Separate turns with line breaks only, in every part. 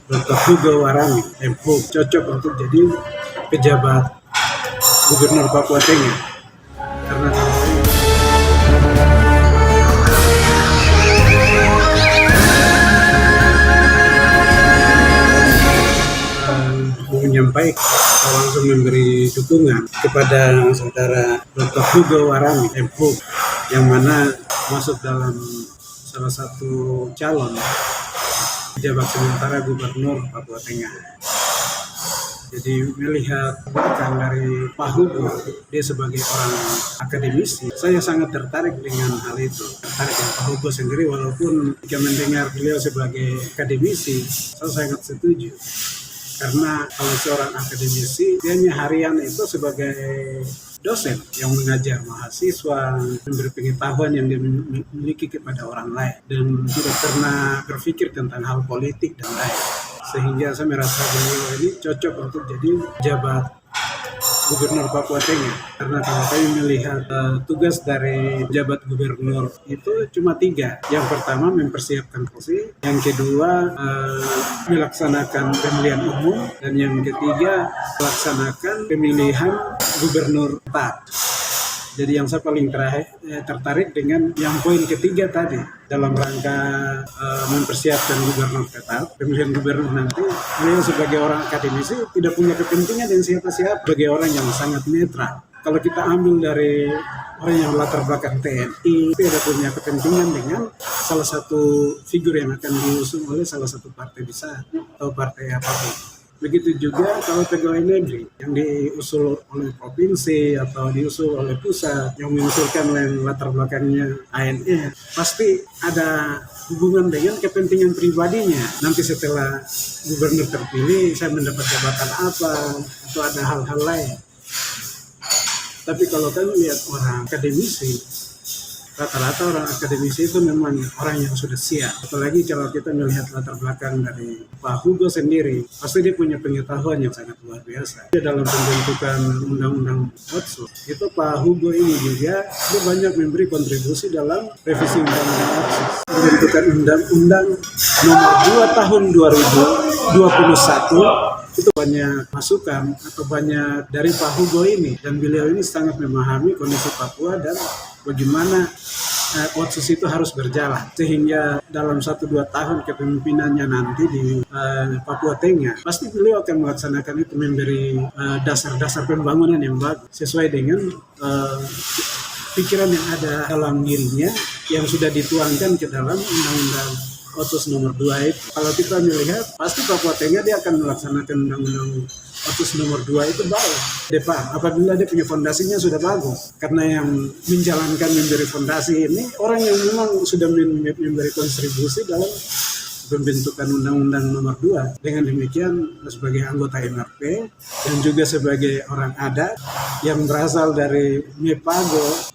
Dr. Hugo Warami, MHub, cocok untuk jadi pejabat Gubernur Papua Tengah. Karena menyampaikan atau langsung memberi dukungan kepada saudara Dr. Hugo Warami, MHub, yang mana masuk dalam salah satu calon pejabat sementara Gubernur Papua Tengah. Jadi melihat belakang dari Pak Hugo, dia sebagai orang akademisi, saya sangat tertarik dengan hal itu. Tertarik dengan Pak Hugo sendiri, walaupun jika mendengar beliau sebagai akademisi, saya sangat setuju. Karena kalau seorang akademisi, dia harian itu sebagai dosen yang mengajar mahasiswa, memberi pengetahuan yang dimiliki kepada orang lain, dan tidak pernah berpikir tentang hal politik dan lain. Sehingga saya merasa beliau ini cocok untuk jadi pejabat Gubernur Papua Tengah. Karena kalau kami melihat tugas dari pejabat gubernur itu cuma 3. Yang pertama mempersiapkan kursi, yang kedua melaksanakan pemilihan umum, dan yang ketiga melaksanakan pemilihan gubernur tetap. Jadi yang saya paling tertarik dengan yang poin ketiga tadi, dalam rangka mempersiapkan gubernur tetap, pemilihan gubernur nanti, beliau sebagai orang akademisi tidak punya kepentingan dengan siapa-siapa, sebagai orang yang sangat netral. Kalau kita ambil dari orang yang latar belakang TNI, tidak punya kepentingan dengan salah satu figur yang akan diusung oleh salah satu partai besar atau partai apapun. Begitu juga kalau pegawai negeri yang diusul oleh provinsi atau diusul oleh pusat, yang mengusulkan latar belakangnya ANR, pasti ada hubungan dengan kepentingan pribadinya. Nanti setelah gubernur terpilih, saya mendapat jabatan apa, atau ada hal-hal lain. Tapi kalau kami lihat orang akademisi, rata-rata orang akademisi itu memang orang yang sudah siap. Apalagi kalau kita melihat latar belakang dari Pak Hugo sendiri, pasti dia punya pengetahuan yang sangat luar biasa. Dia dalam pembentukan undang-undang Otsus, itu Pak Hugo ini juga dia banyak memberi kontribusi dalam revisi undang-undang Otsus. Pembentukan undang-undang nomor 2 tahun 2021 itu banyak masukan atau banyak dari Pak Hugo ini, dan beliau ini sangat memahami kondisi Papua dan bagaimana Otsus itu harus berjalan, sehingga dalam 1-2 tahun kepemimpinannya nanti di Papua Tengah, pasti beliau akan melaksanakan itu, memberi dasar-dasar pembangunan yang bagus sesuai dengan pikiran yang ada dalam dirinya yang sudah dituangkan ke dalam undang-undang Otsus nomor 2 itu. Kalau kita melihat, pasti Papua Tengah dia akan melaksanakan undang-undang Otsus nomor 2 itu baik. Depan, apabila dia punya fondasinya sudah bagus. Karena yang menjalankan memberi fondasi ini, orang yang memang sudah memberi kontribusi dalam pembentukan undang-undang nomor 2. Dengan demikian, sebagai anggota MRP, dan juga sebagai orang adat yang berasal dari Mepago,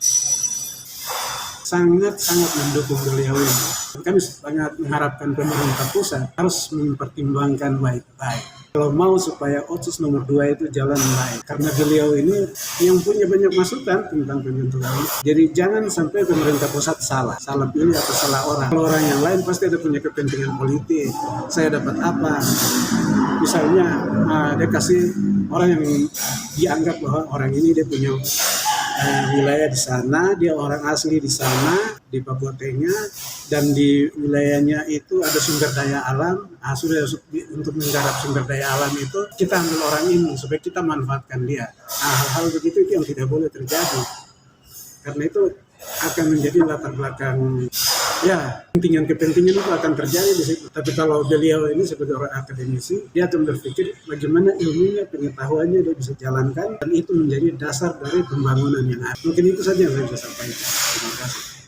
sangat-sangat mendukung beliau ini. Kami sangat mengharapkan pemerintah pusat harus mempertimbangkan baik-baik kalau mau supaya Otsus nomor 2 itu jalan baik. Karena beliau ini yang punya banyak masukan tentang pembentukan ini. Jadi jangan sampai pemerintah pusat salah pilih atau salah orang. Kalau orang yang lain pasti ada punya kepentingan politik. Saya dapat apa? Misalnya dia kasih orang yang dianggap bahwa orang ini dia punya wilayah di sana, dia orang asli di sana, di Papua Tengah, dan di wilayahnya itu ada sumber daya alam. Sudah untuk menggarap sumber daya alam itu, kita ambil orang ini supaya kita manfaatkan dia. Hal-hal begitu itu yang tidak boleh terjadi. Karena itu akan menjadi latar belakang, ya, kepentingan itu akan terjadi di situ. Tapi kalau beliau ini sebagai orang akademisi, dia akan berpikir bagaimana ilmunya, pengetahuannya dia bisa jalankan, dan itu menjadi dasar dari pembangunan yang ada. Mungkin itu saja yang saya bisa sampaikan. Terima kasih.